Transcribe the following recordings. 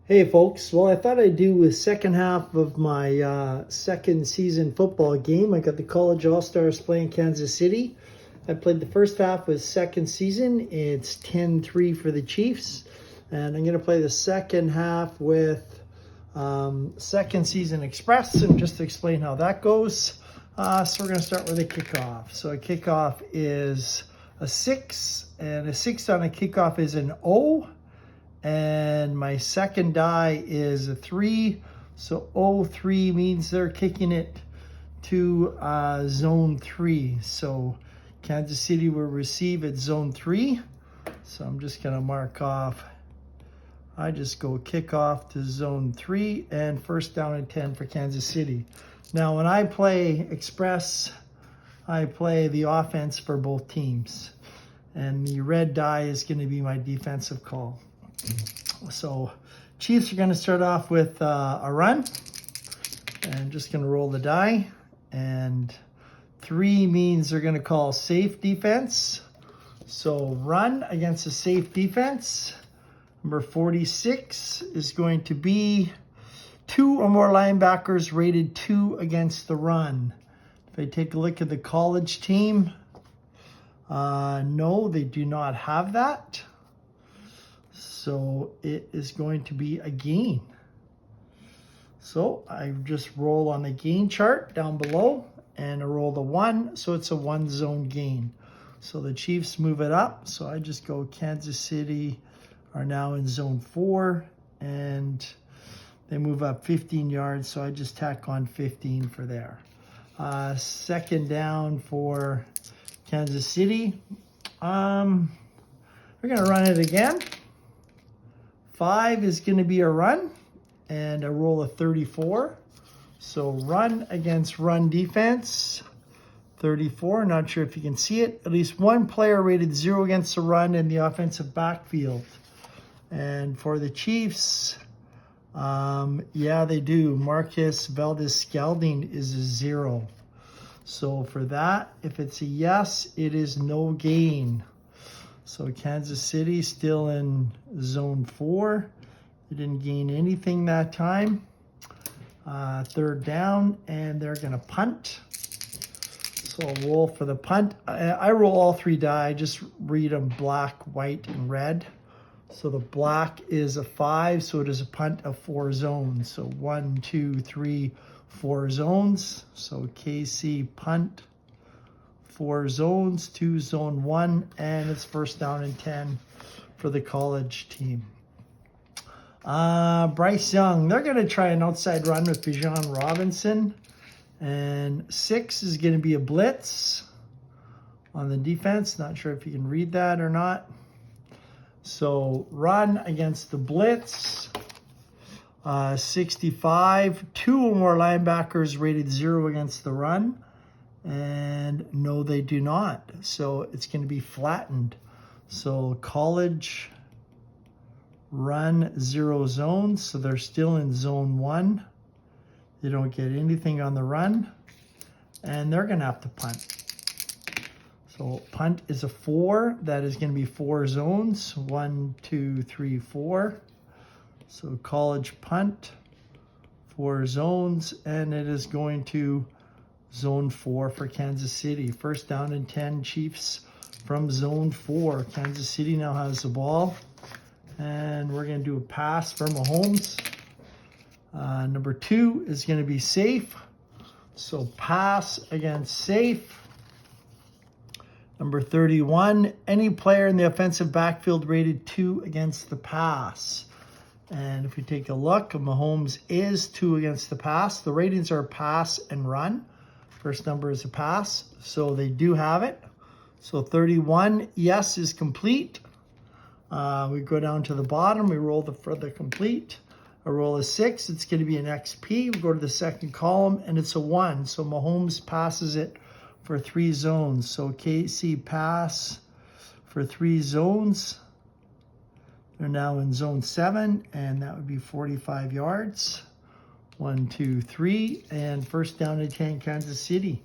Hey folks, well I thought I'd do a second half of my second season football game. I got the college Allstars playing Kansas City. I played the first half with second season. It's 10-3 for the Chiefs. And I'm going to play the second half with second season Express, and just to explain how that goes. So we're going to start with a kickoff. So a kickoff is a 6, and a 6 on a kickoff is an O. And my second die is a 3, so 0-3 means they're kicking it to zone 3. So Kansas City will receive at zone 3. So I'm just going to mark off. I just go kickoff to zone 3 and first down and 10 for Kansas City. Now when I play Express, I play the offense for both teams. And the red die is going to be my defensive call. So Chiefs are going to start off with a run, and just going to roll the die, and 3 means they're going to call safe defense. So run against a safe defense. Number 46 is going to be 2 or more linebackers rated 2 against the run. If I take a look at the college team, no, they do not have that. So it is going to be a gain. So I just roll on the gain chart down below and I roll the 1. So it's a 1 zone gain. So the Chiefs move it up. So I just go Kansas City are now in zone 4 and they move up 15 yards. So I just tack on 15 for there. Second down for Kansas City. We're going to run it again. 5 is going to be a run, and I roll a 34. So run against run defense, 34. Not sure if you can see it. At least one player rated 0 against the run in the offensive backfield. And for the Chiefs, yeah, they do. Marcus Valdez-Scalding is a 0. So for that, if it's a yes, it is no gain. So Kansas City still in zone 4. They didn't gain anything that time. Third down, and they're going to punt. So I'll roll for the punt. I roll all 3 die. I just read them black, white, and red. So the black is a 5, so it is a punt of 4 zones. So 1, 2, 3, 4 zones. So KC punt. 4 zones, 2 zone 1, and it's first down and 10 for the college team. Bryce Young, they're going to try an outside run with Bijan Robinson. And 6 is going to be a blitz on the defense. Not sure if you can read that or not. So run against the blitz. 65, 2 or more linebackers rated 0 against the run. And no, they do not. So it's going to be flattened. So college run 0 zones. So they're still in zone 1. They don't get anything on the run. And they're going to have to punt. So punt is a 4. That is going to be 4 zones. 1, 2, 3, 4. So college punt, 4 zones. And it is going to zone 4 for Kansas City. First down and 10, Chiefs from zone 4. Kansas City now has the ball. And we're going to do a pass for Mahomes. Number 2 is going to be safe. So pass against safe. Number 31, any player in the offensive backfield rated 2 against the pass. And if we take a look, Mahomes is 2 against the pass. The ratings are pass and run. First number is a pass, so they do have it. So 31, yes, is complete. We go down to the bottom. We roll for the complete. I roll a 6. It's going to be an XP. We go to the second column, and it's a 1. So Mahomes passes it for 3 zones. So KC pass for 3 zones. They're now in zone 7, and that would be 45 yards. 1, 2, 3, and first down and 10, Kansas City.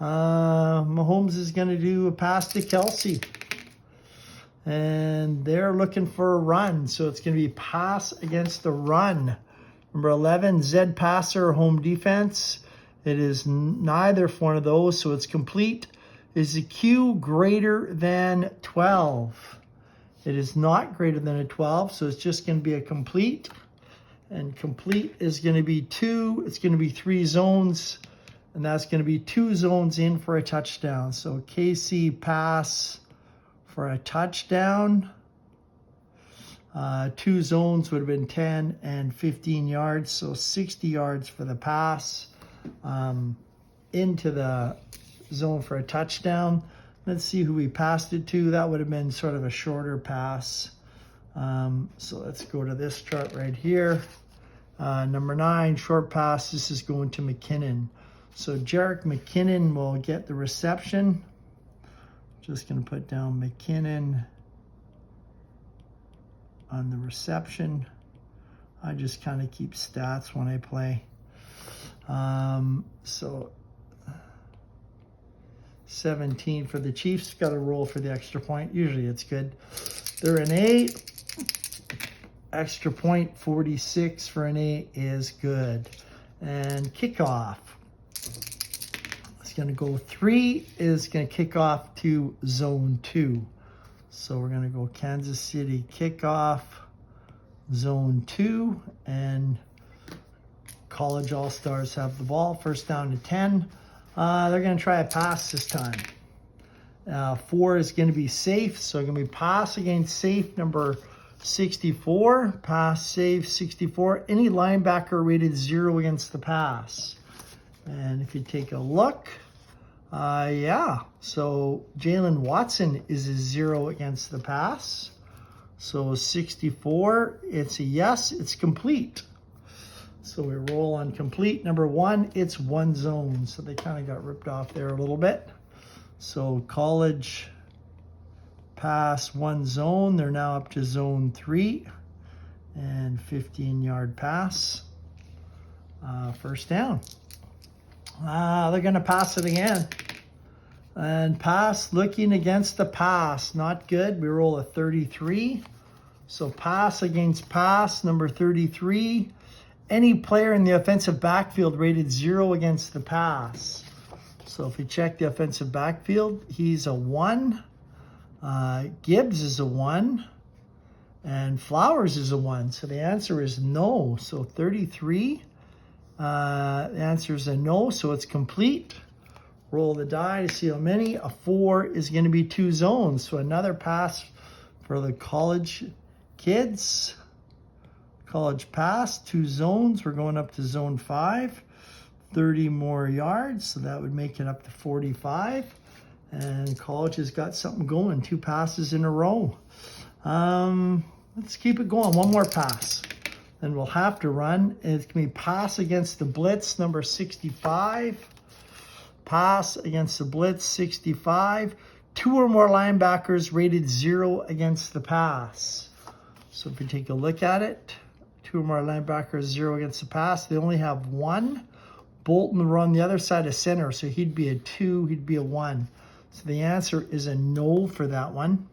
Mahomes is going to do a pass to Kelsey. And they're looking for a run. So it's going to be pass against the run. Number 11, Zed passer, home defense. It is neither for one of those, so it's complete. Is the Q greater than 12? It is not greater than a 12, so it's just going to be a complete. And complete is going to be 2. It's going to be 3 zones, and that's going to be 2 zones in for a touchdown. So KC pass for a touchdown. 2 zones would have been 10 and 15 yards, so 60 yards for the pass into the zone for a touchdown. Let's see who we passed it to. That would have been sort of a shorter pass. So let's go to this chart right here. Number 9, short pass. This is going to McKinnon. So Jerick McKinnon will get the reception. Just going to put down McKinnon on the reception. I just kind of keep stats when I play. So 17 for the Chiefs. Got to roll for the extra point. Usually it's good. They're an 8. Extra point 46 for an 8 is good. And kickoff. It's going to go 3 is going to kick off to zone 2. So we're going to go Kansas City kickoff, zone 2, and College All-Stars have the ball. First down to 10. They're going to try a pass this time. 4 is going to be safe, so going to be pass against safe number 64. Pass safe 64. Any linebacker rated 0 against the pass. And if you take a look, yeah, so Jalen Watson is a 0 against the pass. So 64, it's a yes, it's complete. So we roll on complete. Number 1, it's 1 zone. So they kind of got ripped off there a little bit. So college pass 1 zone. They're now up to zone 3 and 15-yard pass. First down. They're going to pass it again. And pass, looking against the pass. Not good. We roll a 33. So pass against pass, number 33. Any player in the offensive backfield rated 0 against the pass. So if you check the offensive backfield, he's a 1. Gibbs is a 1. And Flowers is a 1. So the answer is no. So 33. The answer is a no, so it's complete. Roll the die to see how many. A 4 is going to be 2 zones. So another pass for the college kids. College pass, 2 zones. We're going up to zone 5. 30 more yards, so that would make it up to 45. And college has got something going. 2 passes in a row. Let's keep it going. 1 more pass. Then we'll have to run. It's going to be pass against the blitz, number 65. Pass against the blitz, 65. 2 or more linebackers rated 0 against the pass. So if you take a look at it, 2 or more linebackers, 0 against the pass. They only have 1. Bolton were on the other side of center, so he'd be a 2, he'd be a 1. So the answer is a no for that one.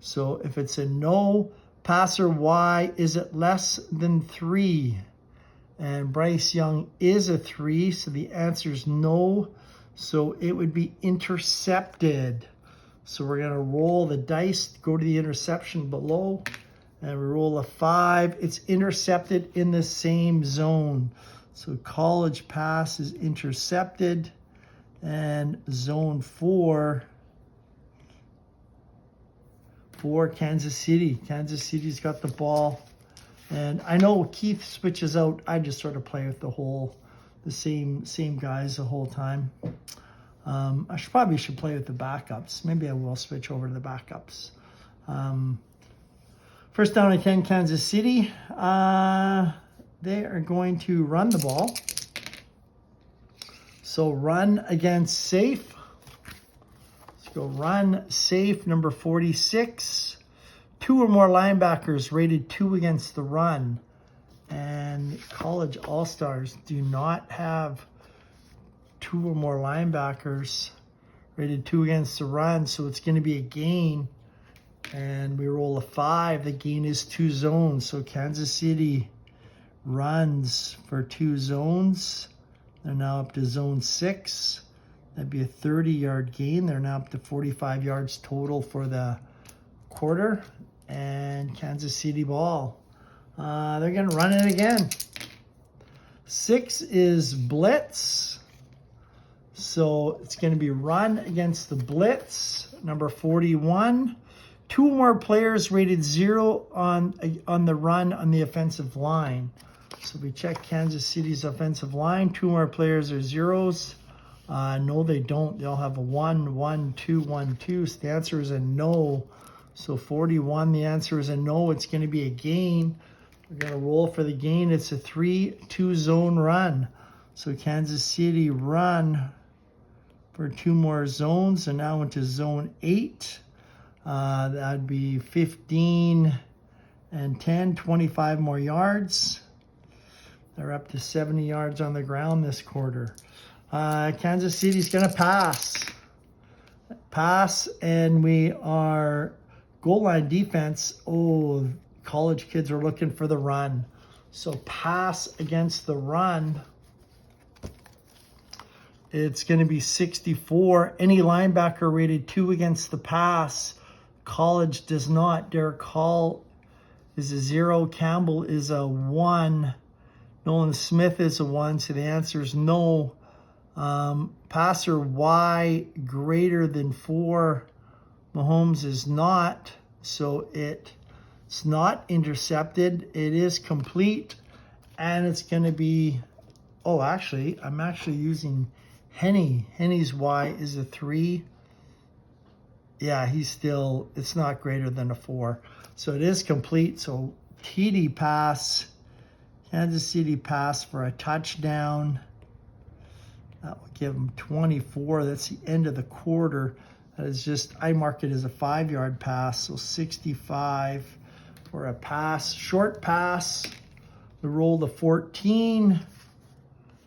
So if it's a no, passer Y, is it less than 3? And Bryce Young is a 3, so the answer is no. So it would be intercepted. So we're going to roll the dice, go to the interception below, and we roll a 5. It's intercepted in the same zone. So college pass is intercepted, and zone 4 for Kansas City. Kansas City's got the ball. And I know Keith switches out. I just sort of play with the same guys the whole time. I probably should play with the backups. Maybe I will switch over to the backups. First down and 10, Kansas City. They are going to run the ball. So run against safe. Let's go run safe, number 46. 2 or more linebackers rated 2 against the run. And college all-stars do not have 2 or more linebackers rated 2 against the run. So it's going to be a gain And we roll a 5. The gain is 2 zones. So Kansas City runs for 2 zones. They're now up to zone 6. That'd be a 30-yard gain. They're now up to 45 yards total for the quarter. And Kansas City ball. They're going to run it again. 6 is blitz. So it's going to be run against the blitz. Number 41. 2 more players rated 0 on the run on the offensive line. So we check Kansas City's offensive line. 2 more players are 0s. No, they don't. They'll have a 1, 1, 2, 1, 2. So the answer is a no. So 41, the answer is a no. It's going to be a gain. We're going to roll for the gain. It's a 3-2 zone run. So Kansas City run for 2 more zones. And now into zone 8. That'd be 15 and 10, 25 more yards. They're up to 70 yards on the ground this quarter. Kansas City's going to pass. Pass, and we are goal line defense. Oh, college kids are looking for the run. So pass against the run. It's going to be 64. Any linebacker rated 2 against the pass. College does not. Derek Hall is a 0. Campbell is a 1. Nolan Smith is a 1. So the answer is no. Passer Y greater than 4. Mahomes is not. So it's not intercepted. It is complete. And it's going to be... Oh, actually, I'm actually using Henny. Henny's Y is a 3. Yeah, it's not greater than a 4. So it is complete. So TD pass, Kansas City pass for a touchdown. That will give them 24. That's the end of the quarter. That is just, I mark it as a 5-yard pass. So 65 for a pass. Short pass, the roll to 14.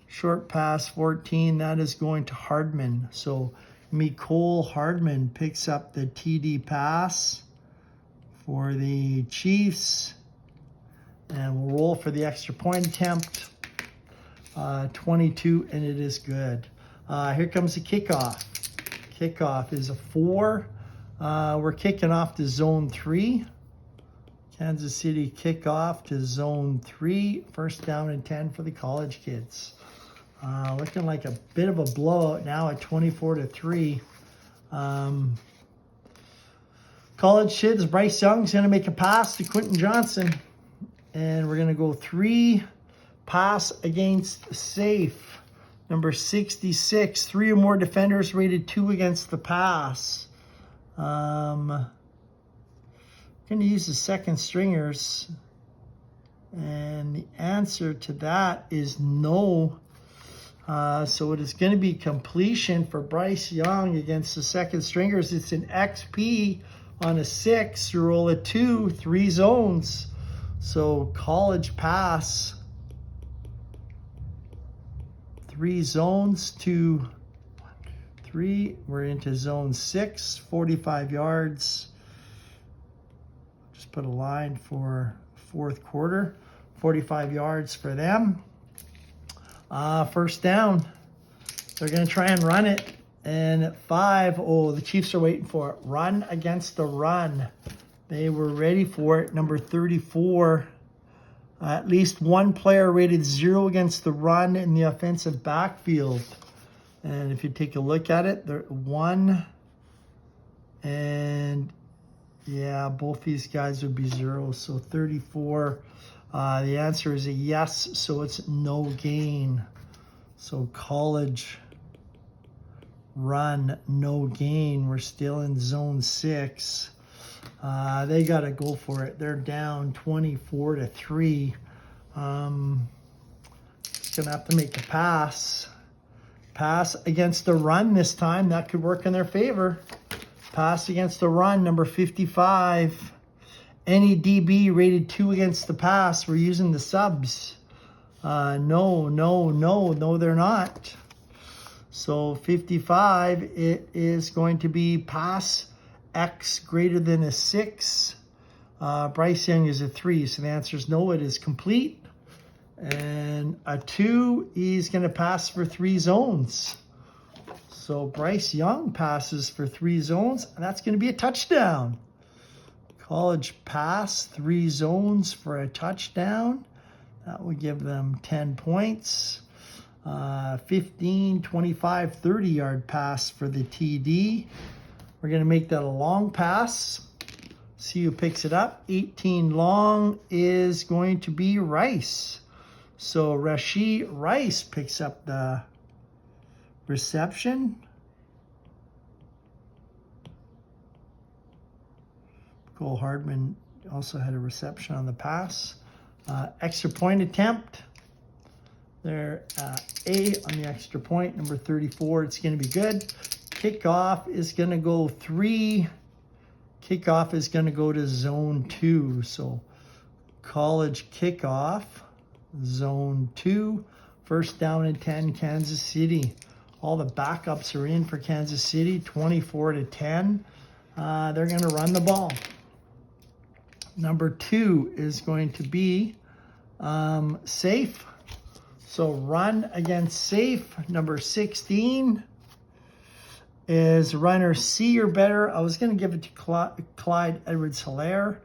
Short pass 14, that is going to Hardman. So Mecole Hardman picks up the TD pass for the Chiefs. And we'll roll for the extra point attempt. 22, and it is good. Here comes the kickoff. Kickoff is a 4. We're kicking off to zone 3. Kansas City kickoff to zone 3. First down and 10 for the college kids. Looking like a bit of a blowout now at 24-3. College kids, Bryce Young's going to make a pass to Quentin Johnson. And we're going to go 3 pass against safe. Number 66, 3 or more defenders rated 2 against the pass. I'm going to use the second stringers. And the answer to that is no. So it is going to be completion for Bryce Young against the second stringers. It's an XP on a 6. You roll a 2, 3 zones. So college pass. 3 zones, 2, 1, 2, 3. We're into zone 6, 45 yards. Just put a line for 4th quarter. 45 yards for them. First down. They're going to try and run it. And at 5, the Chiefs are waiting for it. Run against the run. They were ready for it. Number 34. At least 1 player rated 0 against the run in the offensive backfield. And if you take a look at it, they're 1. And yeah, both these guys would be 0. So 34. The answer is a yes, so it's no gain. So college run, no gain. We're still in zone 6. They got to go for it. They're down 24-3. Just going to have to make a pass. Pass against the run this time. That could work in their favor. Pass against the run, number 55. Any DB rated 2 against the pass. We're using the subs. No, they're not. So 55, it is going to be pass X greater than a 6. Bryce Young is a 3, so the answer is no, it is complete. And a 2, he's going to pass for 3 zones. So Bryce Young passes for 3 zones, and that's going to be a touchdown. College pass, 3 zones for a touchdown. That would give them 10 points. 15, 25, 30-yard pass for the TD. We're going to make that a long pass. See who picks it up. 18 long is going to be Rice. So Rashee Rice picks up the reception. Cole Hardman also had a reception on the pass. Extra point attempt. There, A on the extra point, number 34. It's going to be good. Kickoff is going to go 3. Kickoff is going to go to zone 2. So college kickoff, zone 2. First down and 10, Kansas City. All the backups are in for Kansas City, 24-10. They're going to run the ball. Number 2 is going to be safe. So run against safe. Number 16 is runner C or better. I was going to give it to Clyde Edwards-Helaire.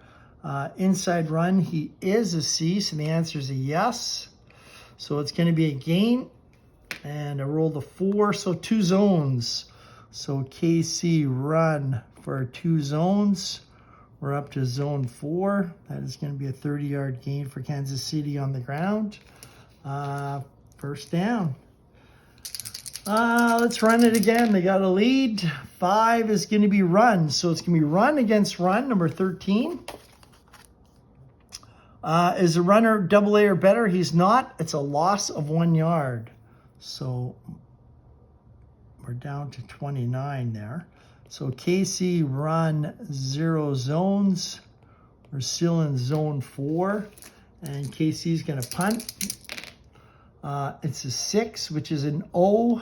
Inside run, he is a C, so the answer is a yes. So it's going to be a gain. And I roll the 4, so 2 zones. So KC run for 2 zones. We're up to zone 4. That is going to be a 30-yard gain for Kansas City on the ground. First down. Let's run it again. They got a lead. 5 is going to be run. So it's going to be run against run, number 13. Is a runner AA or better? He's not. It's a loss of 1 yard. So we're down to 29 there. So KC run 0 zones. We're still in zone 4. And KC's going to punt. It's a 6, which is an O.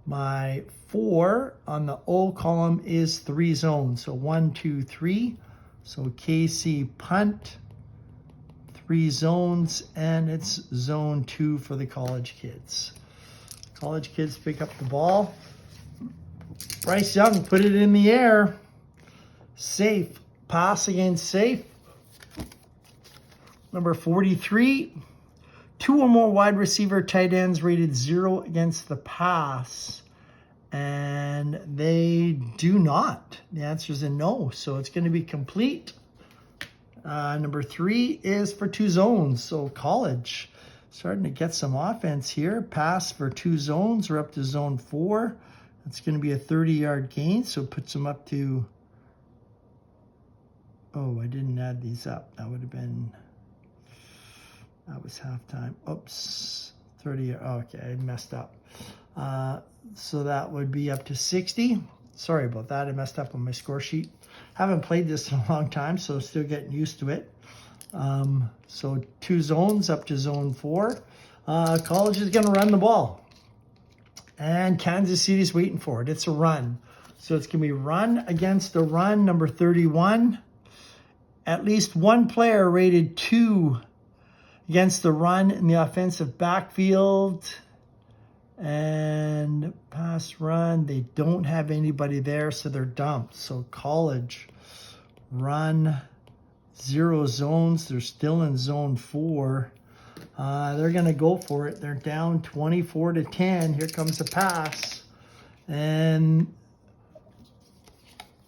My 4 on the O column is 3 zones. So 1, 2, 3. So KC punt, 3 zones, and it's zone 2 for the college kids. College kids pick up the ball. Bryce Young put it in the air. Safe. Pass against safe. Number 43. 2 or more wide receiver tight ends rated 0 against the pass. And they do not. The answer is a no. So it's going to be complete. Number 3 is for 2 zones. So college starting to get some offense here. Pass for 2 zones. We're up to zone 4. It's going to be a 30-yard gain. So it puts them up to... Oh, I didn't add these up. That would have been... That was halftime. Oops. 30. Okay, I messed up. So that would be up to 60. Sorry about that. I messed up on my score sheet. Haven't played this in a long time, so still getting used to it. So 2 zones up to zone 4. College is going to run the ball. And Kansas City's waiting for it. It's a run. So it's going to be run against the run, number 31. At least 1 player rated 2 against the run in the offensive backfield. And pass run, they don't have anybody there, so they're dumped. So college run 0 zones. They're still in zone 4. They're going to go for it. They're down 24-10. Here comes the pass. And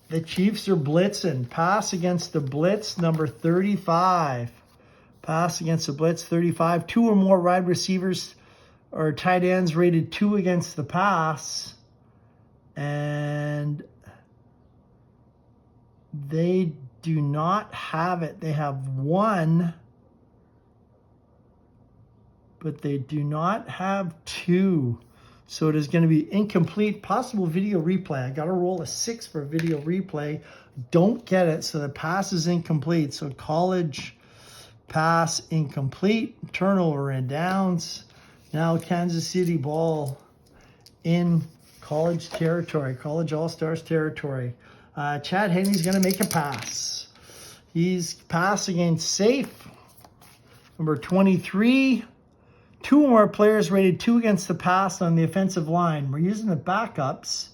the Chiefs are blitzing. Pass against the blitz, number 35. Pass against the blitz, 35. 2 or more wide receivers or tight ends rated 2 against the pass. And they do not have it. They have 1, but they do not have 2. So it is going to be incomplete. Possible video replay. I got to roll a 6 for video replay. Don't get it. So the pass is incomplete. So college pass incomplete. Turnover and downs. Now Kansas City ball in college territory. College All-Stars territory. Chad Henney's going to make a pass. He's pass against safe. Number 23. 2 more players rated 2 against the pass on the offensive line. We're using the backups,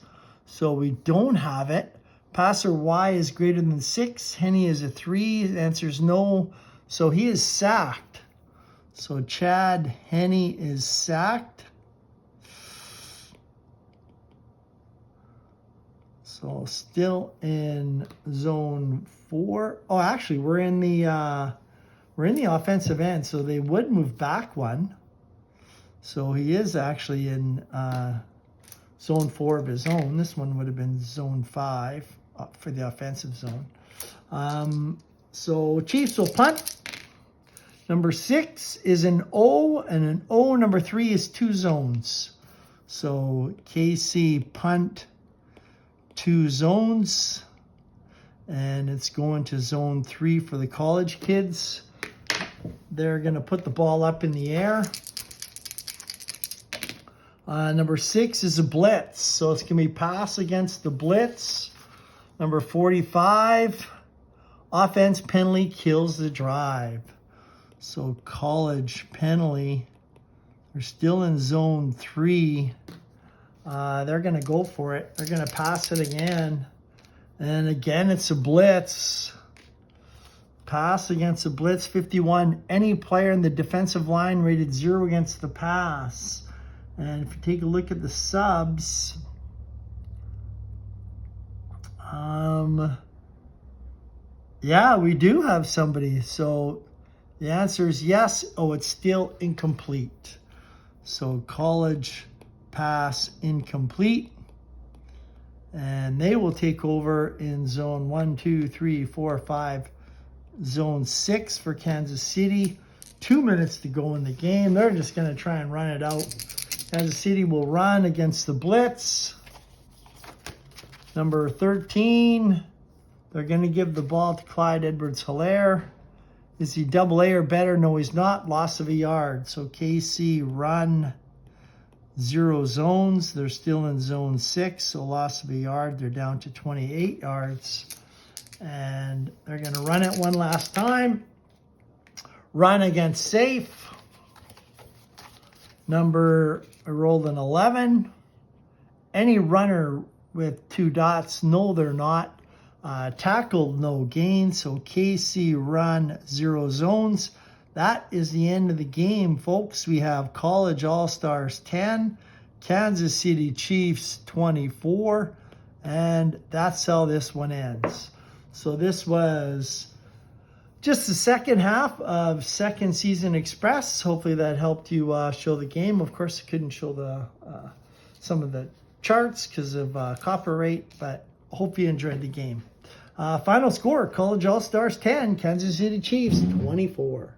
so we don't have it. Passer Y is greater than 6. Henney is a 3. The answer is no. So he is sacked. So Chad Henney is sacked. So still in zone 4. Oh, actually, we're in the offensive end, so they would move back 1. So he is actually in zone 4 of his own. This one would have been zone 5 for the offensive zone. So Chiefs will punt. Number 6 is an O, and an O number 3 is 2 zones. So KC punt 2 zones, and it's going to zone 3 for the college kids. They're going to put the ball up in the air. Number 6 is a blitz, so it's going to be pass against the blitz. Number 45, offense penalty kills the drive. So college penalty, they're still in zone 3. They're going to go for it. They're going to pass it again. And again, it's a blitz. Pass against a blitz, 51. Any player in the defensive line rated 0 against the pass. And if you take a look at the subs, yeah, we do have somebody. So the answer is yes. Oh, it's still incomplete. So college pass incomplete. And they will take over in zone 1, 2, 3, 4, 5, zone 6 for Kansas City. 2 minutes to go in the game. They're just going to try and run it out. Kansas City will run against the blitz. Number 13, they're going to give the ball to Clyde Edwards-Helaire. Is he double A or better? No, he's not. Loss of a yard. So KC run 0 zones. They're still in zone 6, so loss of a yard. They're down to 28 yards. And they're going to run it one last time. Run against safe. I rolled an 11. Any runner with 2 dots, no, they're not. Tackled, no gain. So KC run 0 zones. That is the end of the game, folks. We have College All-Stars 10, Kansas City Chiefs 24, and that's how this one ends. So this was just the second half of Second Season Express. Hopefully that helped you show the game. Of course, I couldn't show the some of the charts because of copyright, but hope you enjoyed the game. Final score, College All-Stars 10, Kansas City Chiefs 24.